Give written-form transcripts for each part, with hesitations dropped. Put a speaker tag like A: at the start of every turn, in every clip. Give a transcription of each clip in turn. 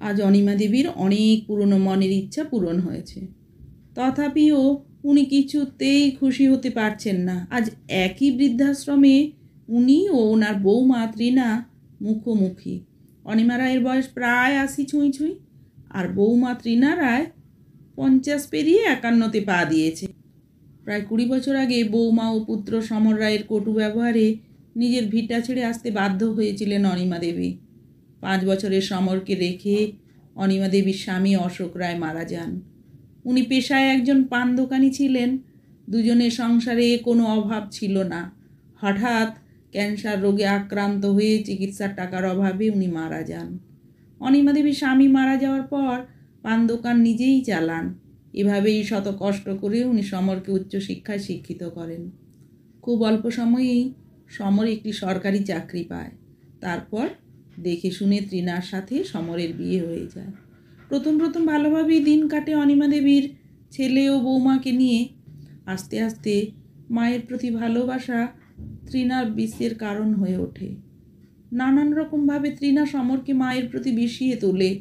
A: আজ অনিমা দেবীর অনেক পুরনো মনের ইচ্ছা পূরণ হয়েছে। তথাপিও উনি কিছুতেই খুশি হতে পারছেন না। আজ একই বৃদ্ধাশ্রমে উনি ও ওনার বৌমা তৃণা মুখোমুখি। অনিমা রায়ের বয়স প্রায় ৮০ ছুঁই ছুঁই, আর বৌমা তৃণা রায় ৫০ পেরিয়ে ৫১তে পা দিয়েছে। প্রায় ২০ বছর আগে বৌমা ও পুত্র সমর রায়ের কটু ব্যবহারে নিজের ভিটা ছেড়ে আসতে বাধ্য হয়েছিলেন অনিমা দেবী। ৫ বছরের সমরকে রেখে অনিমা দেবীর স্বামী অশোক রায় মারা যান। উনি পেশায় একজন পান দোকানি ছিলেন। দুজনের সংসারে কোনো অভাব ছিল না। হঠাৎ ক্যান্সার রোগে আক্রান্ত হয়ে চিকিৎসার টাকার অভাবে উনি মারা যান। অনিমা দেবীর স্বামী মারা যাওয়ার পর পান দোকান নিজেই চালান। এভাবেই শত কষ্ট করে উনি সমরকে উচ্চশিক্ষায় শিক্ষিত করেন। খুব অল্প সময়েই সমর একটি সরকারি চাকরি পায়। তারপর দেখে শুনে তৃণার সাথে সমরের বিয়ে হয়ে যায়। প্রথম ভালোভাবেই দিন কাটে অনিমা দেবীর ছেলে ও বৌমাকে নিয়ে। আস্তে আস্তে মায়ের প্রতি ভালোবাসা তৃণার বিষের কারণ হয়ে ওঠে। নানান রকমভাবে তৃণা সমরকে মায়ের প্রতি বিষিয়ে তোলে।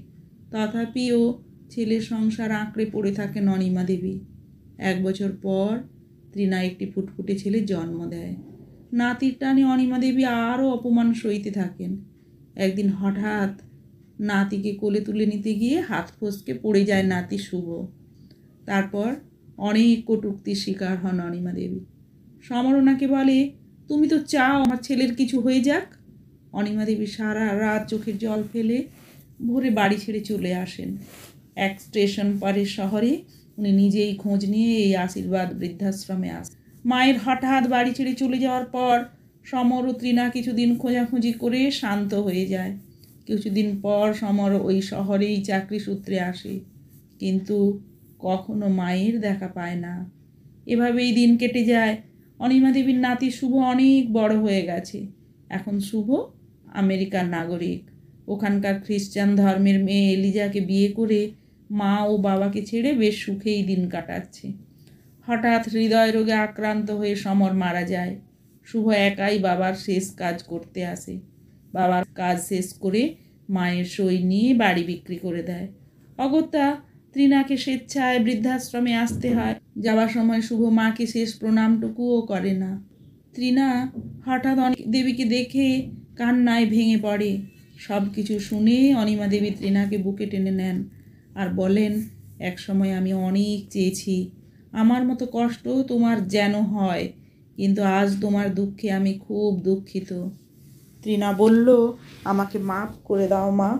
A: তথাপিও ছেলের সংসার আঁকড়ে পড়ে থাকেন অনিমা দেবী। ১ বছর পর তৃণা একটি ফুটফুটে ছেলের জন্ম দেয়। নাতির টানে অনিমা দেবী আরও অপমান সইতে থাকেন। একদিন হঠাৎ নাতিকে কোলে তুলে নিতে গিয়ে হাত ফসকে পড়ে যায় নাতি শুভ। তারপর অনেক কটূক্তির শিকার হন অনিমা দেবী। সমর ওনাকে বলে, তুমি তো চাও আমার ছেলের কিছু হয়ে যাক। অনিমা দেবী সারা রাত চোখের জল ফেলে ভোরে বাড়ি ছেড়ে চলে আসেন। এক স্টেশন পারের শহরে উনি নিজেই খোঁজ নিয়ে এই আশীর্বাদ বৃদ্ধাশ্রমে আসেন। মায়ের হঠাৎ বাড়ি ছেড়ে চলে যাওয়ার পর সমর ও তৃণা কিছুদিন খোঁজাখুঁজি করে শান্ত হয়ে যায়। কিছুদিন পর সমর ওই শহরেই চাকরি সূত্রে আসে, কিন্তু কখনো মায়ের দেখা পায় না। এভাবেই দিন কেটে যায়। অনিমা দেবীর নাতি শুভ অনেক বড় হয়ে গেছে। এখন শুভ আমেরিকার নাগরিক। ওখানকার খ্রিস্টান ধর্মের মেয়ে এলিজাকে বিয়ে করে মা ও বাবাকে ছেড়ে বেশ সুখেই দিন কাটাচ্ছে। হঠাৎ হৃদয় রোগে আক্রান্ত হয়ে সমর মারা যায়। শুভ একাই বাবার শেষ কাজ করতে আসে। বাবার কাজ শেষ করে মায়ের সই নিয়ে বাড়ি বিক্রি করে দেয়। অগত্যা তৃণাকে স্বেচ্ছায় বৃদ্ধাশ্রমে আসতে হয়। যাওয়ার সময় শুভ মাকে শেষ প্রণামটুকুও করে না। তৃণা হঠাৎ অনিমা দেবীকে দেখে কান্নায় ভেঙে পড়ে। সব কিছু শুনে অনিমা দেবী তৃণাকে বুকে টেনে নেন আর বলেন, এক সময় আমি অনেক চেয়েছি আমার মতো কষ্ট তোমার যেন হয়, কিন্তু আজ তোমার দুঃখে আমি খুব দুঃখিত। তৃণা বলল, আমাকে মাফ করে দাও মা।